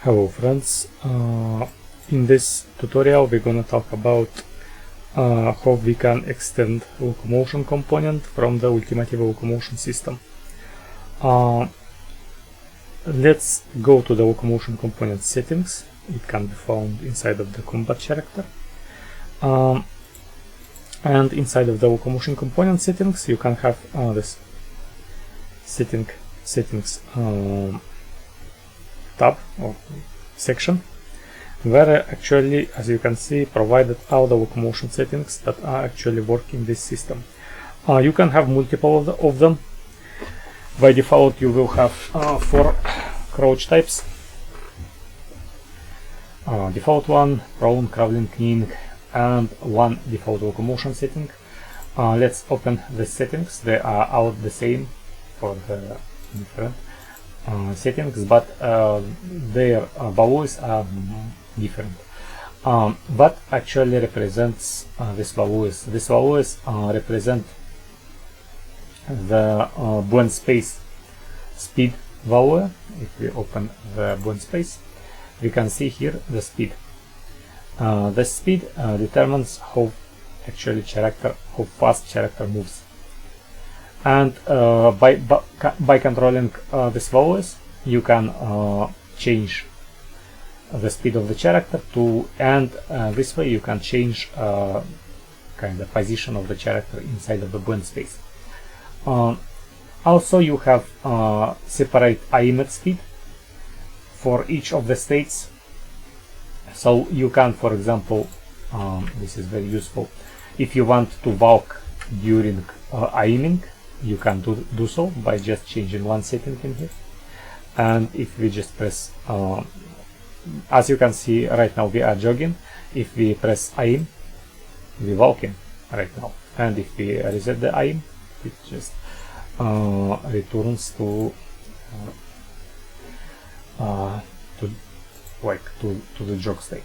Hello friends, in this tutorial we're gonna talk about how we can extend locomotion component from the Ultimative Locomotion system. Let's go to the locomotion component settings. It can be found inside of the combat character. And inside of the locomotion component settings you can have this settings tab or section, where actually, as you can see, provided all the locomotion settings that are actually working in this system. You can have multiple of them. By default you will have 4 crouch types. Default one, prone, crawling, kneeling, and 1 default locomotion setting. Let's open the settings. They are all the same for the different settings, but their values are different. What actually represents these values? These values represent the blank space speed value. If we open the blank space, we can see here the speed. The speed determines how fast character moves. And by controlling these values, you can change the speed of the character and this way you can change kind of position of the character inside of the blank space. Also, you have separate aim speed for each of the states. So you can, for example, this is very useful. If you want to walk during aiming, you can do so by just changing one setting in here. And if we just press, as you can see right now, we are jogging. If we press aim, we walking right now. And if we reset the aim, it just returns to the jog state.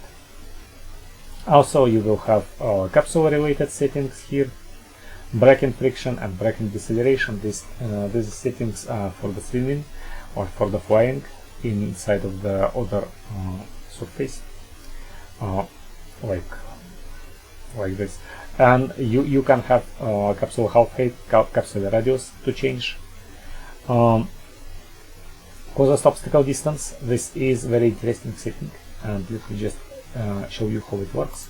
Also, you will have capsule related settings here. Braking friction and braking deceleration. These settings are for the swimming or for the flying inside of the other surface, like this. And you can have capsule half height, capsule radius to change. Closest obstacle distance. This is very interesting setting, and let me just show you how it works.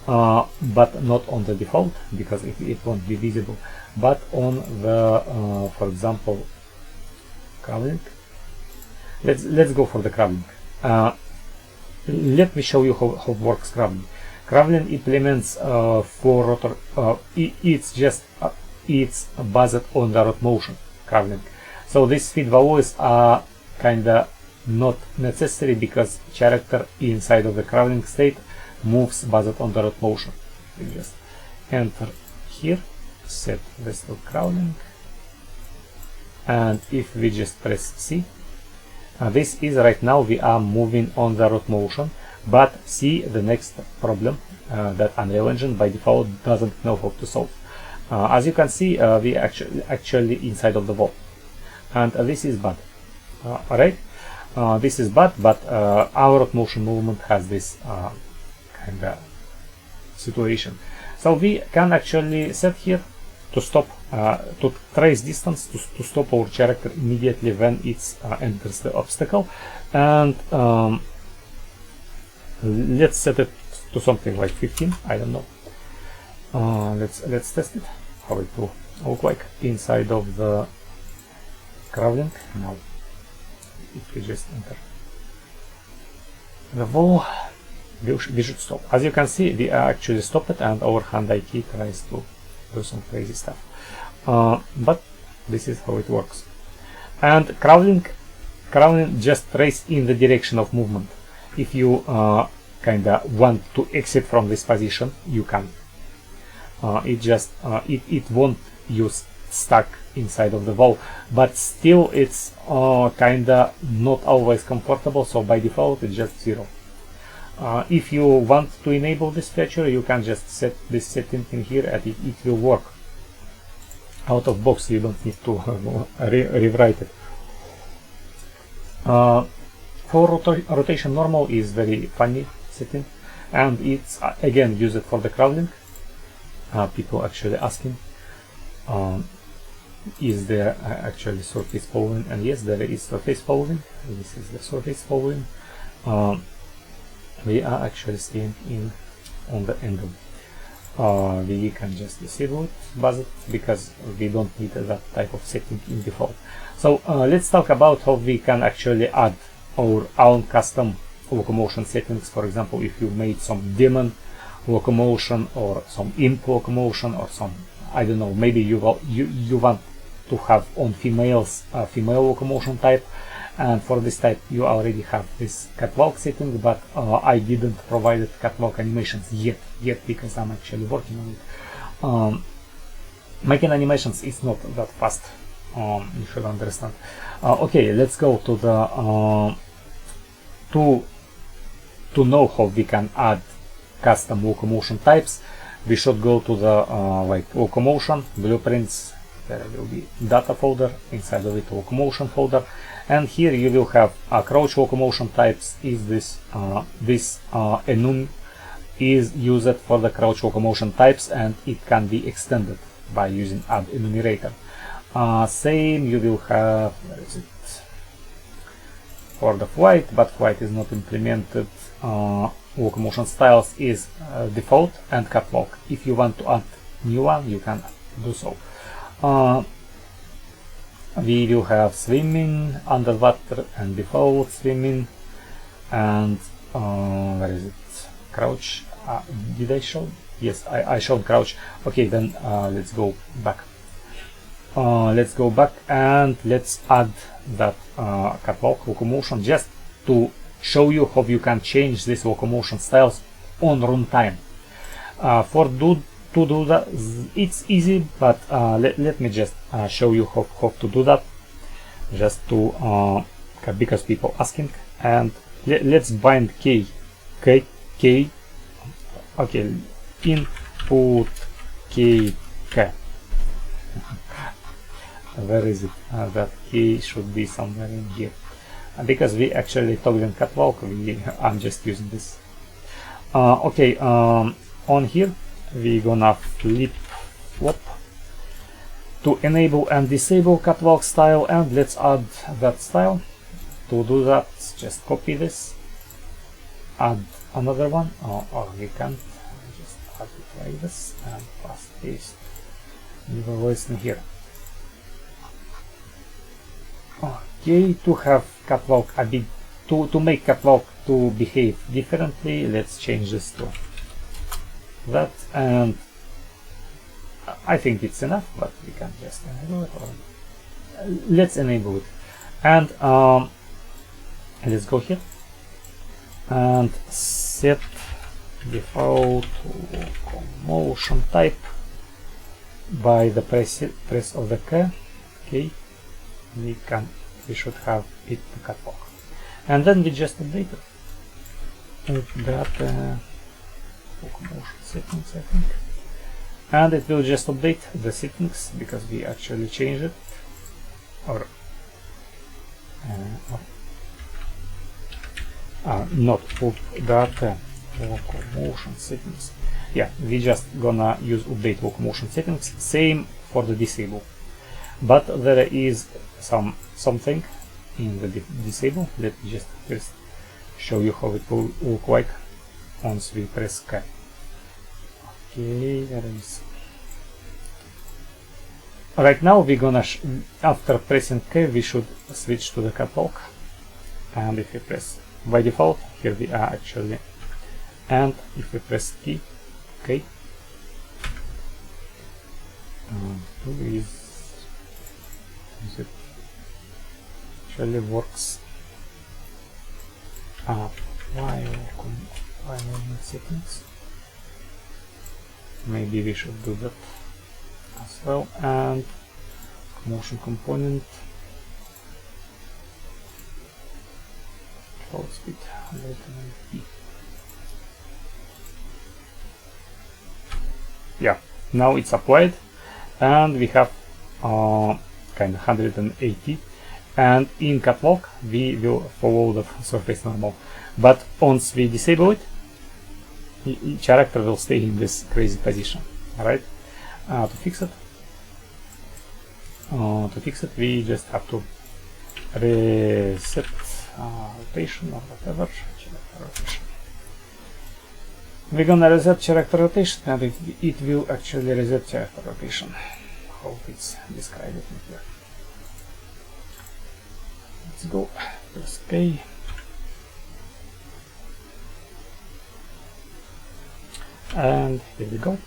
But not on the default, because it won't be visible, but on the for example, crawling. Let's go for the crawling. Let me show you how works crawling. Crawling implements 4 rotor. It's based on the rot motion crawling. So these speed values are kinda not necessary because character inside of the crawling state moves based on the rot motion. We just enter here, set this to crawling, and if we just press C, this is right now we are moving on the rot motion. But see the next problem that Unreal Engine by default doesn't know how to solve. As you can see, we actually inside of the wall, and this is bad. Alright, this is bad, but our rot motion movement has this kind of situation. So we can actually set here to stop, to trace distance, to stop our character immediately when it enters the obstacle. And let's set it to something like 15. I don't know. Let's test it. How it will look like inside of the crawling. Now, if we just enter the wall, we should stop. As you can see, we actually stopped it, and our hand-eye key tries to do some crazy stuff. But this is how it works. And crawling just trace in the direction of movement. If you kinda want to exit from this position, you can. It won't use stuck inside of the wall, but still it's kinda not always comfortable. So by default it's just 0. If you want to enable this feature, you can just set this setting in here, and it will work out of box. You don't need to rewrite it. for rotation normal is very funny setting, and it's again used for the crawling. People actually asking, is there actually surface following? And yes, there is surface following. This is the surface following. We are actually staying in on the angle. We can just disable it, buzz because we don't need that type of setting in default. So let's talk about how we can actually add our own custom locomotion settings. For example, if you made some demon locomotion or some imp locomotion or some, I don't know, maybe you want to have on females female locomotion type, and for this type you already have this catwalk setting, but I didn't provide catwalk animations yet because I'm actually working on it. Making animations is not that fast, you should understand. Okay, let's go to the to know how we can add custom locomotion types. We should go to the like locomotion blueprints. There will be data folder, inside of it locomotion folder, and here you will have crouch locomotion types. Is this enum is used for the crouch locomotion types, and it can be extended by using add enumerator. Same you will have, where is it, for the flight, but flight is not implemented. Locomotion styles is default and catwalk. If you want to add new one, you can do so. We will have swimming, underwater, and default swimming, and where is it, crouch. Did I show? Yes, I showed crouch. Okay, then let's go back. Let's go back and let's add that catwalk locomotion, just to show you how you can change these locomotion styles on runtime. To do that, it's easy, but let me just show you how to do that, just to because people asking. And let's bind k. Okay, input k. Where is it? That key should be somewhere in here. Because we actually toggling catwalk, I'm just using this. Okay, on here we're gonna flop to enable and disable catwalk style, and let's add that style. To do that, just copy this, add another one, or we can't, just add it like this and paste leave a voice in here. Okay, to have catwalk a bit, to make catwalk to behave differently, let's change this to that, and I think it's enough, but we can just enable it, or let's enable it. And let's go here and set default locomotion type by the press of the key. Okay, we should have it to catwalk, and then we just update it. That locomotion settings, I think, and it will just update the settings because we actually changed it, or not that locomotion settings. Yeah, we just gonna use update locomotion settings. Same for the disable, but there is something in the disable. Let me just first show you how it will look like once we press K. Okay, there is. Right now we're gonna after pressing K we should switch to the catwalk, and if we press by default, here we are actually, and if we press key, okay, is it actually works. Why settings? Maybe we should do that as well, and motion component, float speed, yeah, now it's applied, and we have kind of 180, and in Catwalk we will follow the surface normal. But once we disable it, character will stay in this crazy position. Alright, to fix it, we just have to reset rotation or whatever. Rotation. We're gonna reset character rotation, and it will actually reset character rotation. Hope it's described in here. Let's go. Press K. And here we go.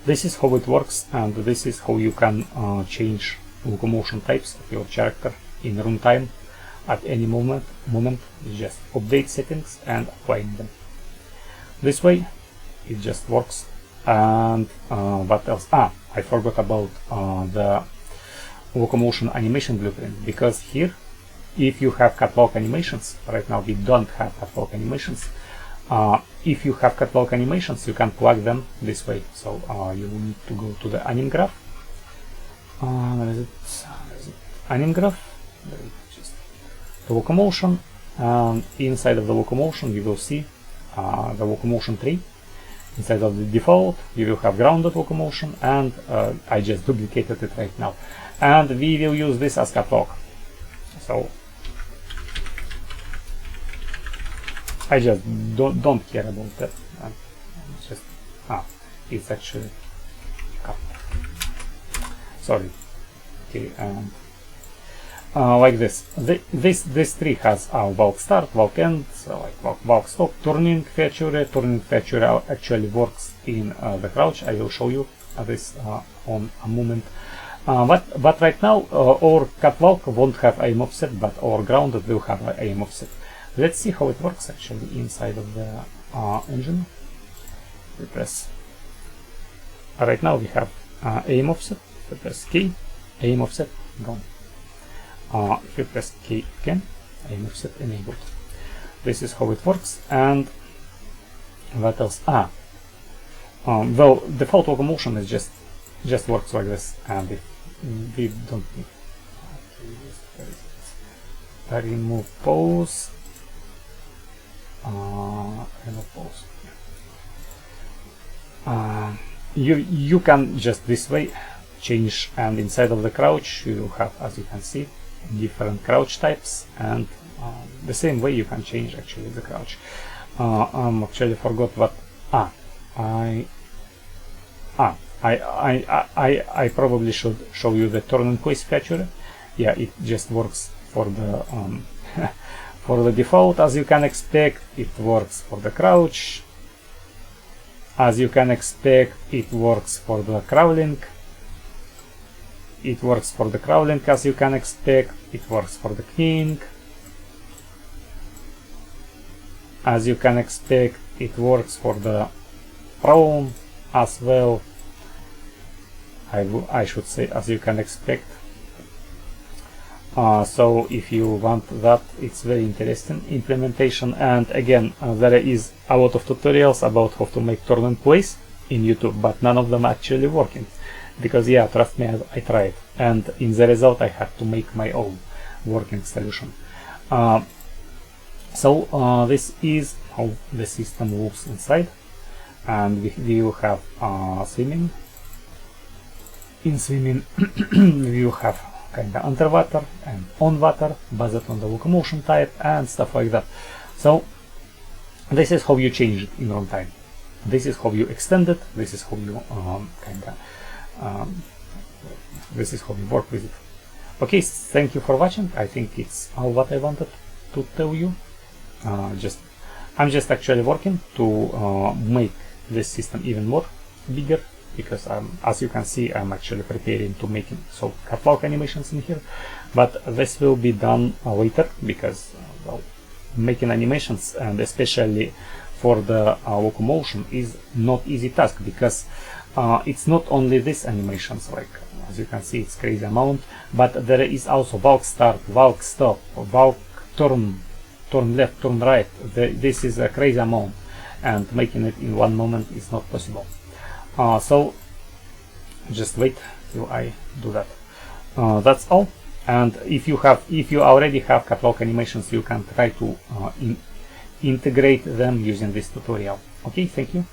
This is how it works, and this is how you can change locomotion types of your character in runtime at any moment. You just update settings and applying them. This way it just works. And what else? I forgot about the locomotion animation blueprint, because here, if you have Catwalk animations, right now we don't have Catwalk animations. If you have Catwalk animations, you can plug them this way. So you will need to go to the anim graph. Where is it? Anim graph. Just the locomotion. Inside of the locomotion, you will see the locomotion tree. Inside of the default, you will have grounded locomotion, and I just duplicated it right now. And we will use this as Catwalk. So I just don't care about that. It's just it's actually sorry. Okay, like this. This tree has walk start, walk end, so like walk stop, turning feature. Turning feature actually works in the crouch. I will show you this on a moment. But right now our Catwalk won't have aim offset, but our grounded will have an aim offset. Let's see how it works actually inside of the engine. We press. Right now we have aim offset. We press K, aim offset gone. If you press K again, aim offset enabled. This is how it works. And what else? Well, default locomotion is just works like this, and if we don't need remove pause. Remove pause. You can just this way change, and inside of the crouch you will have, as you can see, different crouch types, and the same way you can change actually the crouch. Actually forgot what I probably should show you the turn in place feature. Yeah, it just works for the for the default, as you can expect. It works for the crouch, as you can expect. It works for the crawling. It works for the crawling, as you can expect. It works for the keying, as you can expect. It works for the prone as well. I should say, as you can expect. So if you want that, it's very interesting implementation. And again, there is a lot of tutorials about how to make turn in place in YouTube, but none of them actually working, because yeah, trust me, I tried, and in the result I had to make my own working solution. So this is how the system moves inside, and we will have swimming. In swimming we will have kind of underwater and on water, based on the locomotion type and stuff like that. So this is how you change it in runtime. This is how you extend it. This is how you this is how you work with it. Okay, thank you for watching. I think it's all what I wanted to tell you. I'm just actually working to make this system even more bigger, because as you can see, I'm actually preparing to making so Catwalk animations in here, but this will be done later, because well, making animations, and especially for the locomotion, is not easy task, because it's not only this animations, like as you can see, it's crazy amount, but there is also walk start, walk stop, walk turn, turn left, turn right. This is a crazy amount, and making it in one moment is not possible. So just wait till I do that. that's all. And if you already have Catwalk animations, you can try to integrate them using this tutorial. Okay, thank you.